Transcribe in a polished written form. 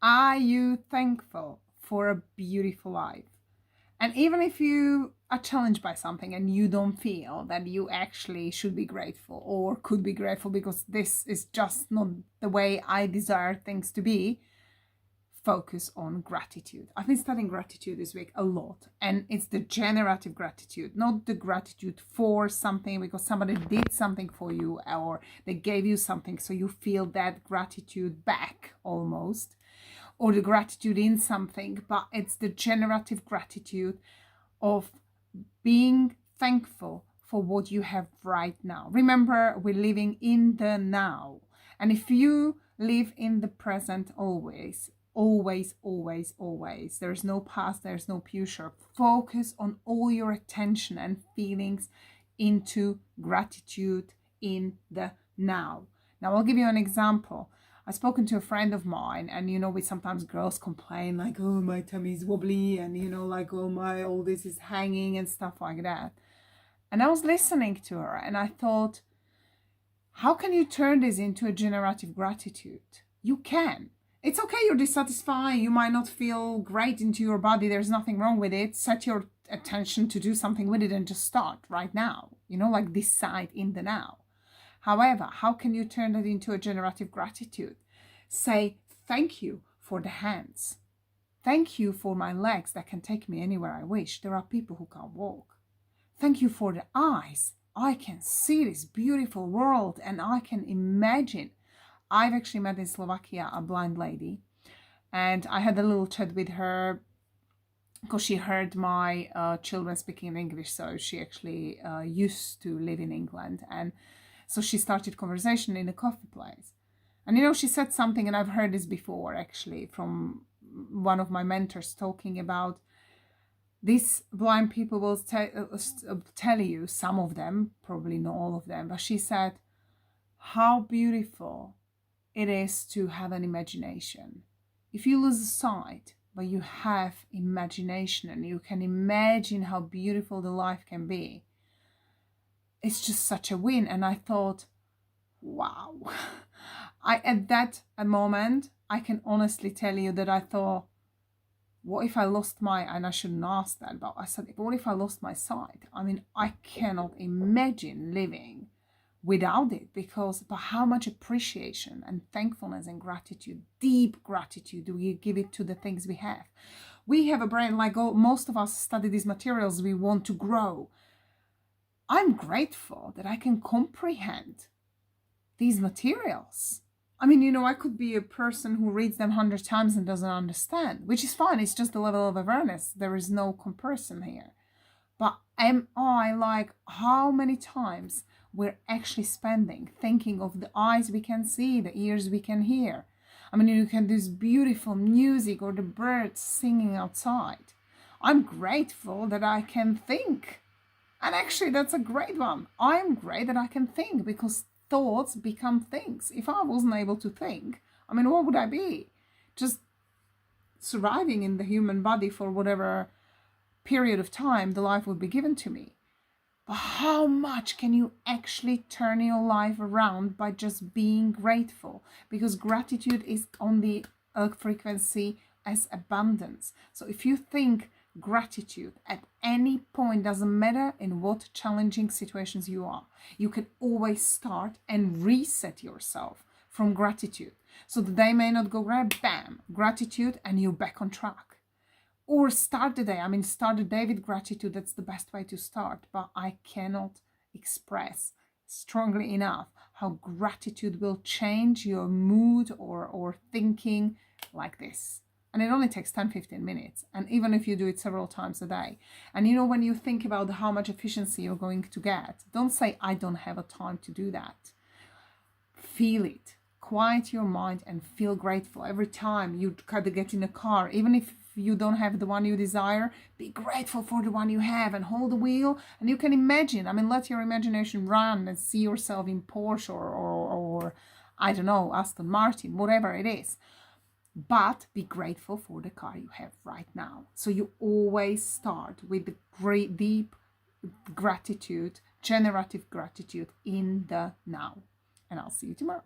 Are you thankful for a beautiful life? And even if you are challenged by something and you don't feel that you actually should be grateful or could be grateful because this is just not the way I desire things to be, focus on gratitude. I've been studying gratitude this week a lot, and it's the generative gratitude, not the gratitude for something because somebody did something for you or they gave you something, so you feel that gratitude back almost, or the gratitude in something, but it's the generative gratitude of being thankful for what you have right now. Remember, we're living in the now. And if you live in the present always, there's no past, there's no future. Focus on all your attention and feelings into gratitude in the now. Now, I'll give you an example. I've spoken to a friend of mine, and we sometimes girls complain like, oh, my tummy is wobbly, and like, oh, all this is hanging and stuff like that. And I was listening to her and I thought, how can you turn this into a generative gratitude? You can. It's okay, you're dissatisfied, you might not feel great into your body, there's nothing wrong with it. Set your attention to do something with it and just start right now, like decide in the now. However, how can you turn that into a generative gratitude? Say, thank you for the hands. Thank you for my legs that can take me anywhere I wish. There are people who can't walk. Thank you for the eyes. I can see this beautiful world and I can imagine. I've actually met in Slovakia a blind lady, and I had a little chat with her because she heard my children speaking English, so she actually used to live in England, and so she started conversation in a coffee place. And she said something, and I've heard this before actually from one of my mentors talking about these blind people will tell you, some of them, probably not all of them, but she said how beautiful it is to have an imagination. If you lose sight, but you have imagination and you can imagine how beautiful the life can be, it's just such a win. And I thought, wow. At that moment, I can honestly tell you that I thought, what if I lost and I shouldn't ask that, but I said, what if I lost my sight? I mean, I cannot imagine living without it, but how much appreciation and thankfulness and gratitude, deep gratitude, do we give it to the things we have? We have a brain, like most of us study these materials, we want to grow. I'm grateful that I can comprehend these materials. I mean, I could be a person who reads them 100 times and doesn't understand, which is fine. It's just the level of awareness. There is no comparison here. But am I like how many times we're actually spending thinking of the eyes we can see, the ears we can hear? I mean, you can do this beautiful music or the birds singing outside. I'm grateful that I can think. And actually, that's a great one. I'm great that I can think, because thoughts become things. If I wasn't able to think, I mean, what would I be? Just surviving in the human body for whatever period of time the life would be given to me. But how much can you actually turn your life around by just being grateful? Because gratitude is on the frequency as abundance. So if you think gratitude at any point, doesn't matter in what challenging situations you are, you can always start and reset yourself from gratitude. So the day may not go right, bam, gratitude, and you're back on track. Or start the day with gratitude. That's the best way to start. But I cannot express strongly enough how gratitude will change your mood or thinking like this. And it only takes 10-15 minutes. And even if you do it several times a day. And when you think about how much efficiency you're going to get, don't say, I don't have a time to do that. Feel it. Quiet your mind and feel grateful. Every time you try to get in a car, even if you don't have the one you desire, be grateful for the one you have and hold the wheel. And you can imagine, let your imagination run and see yourself in Porsche or I don't know, Aston Martin, whatever it is. But be grateful for the car you have right now. So you always start with the great deep gratitude, generative gratitude in the now. And I'll see you tomorrow.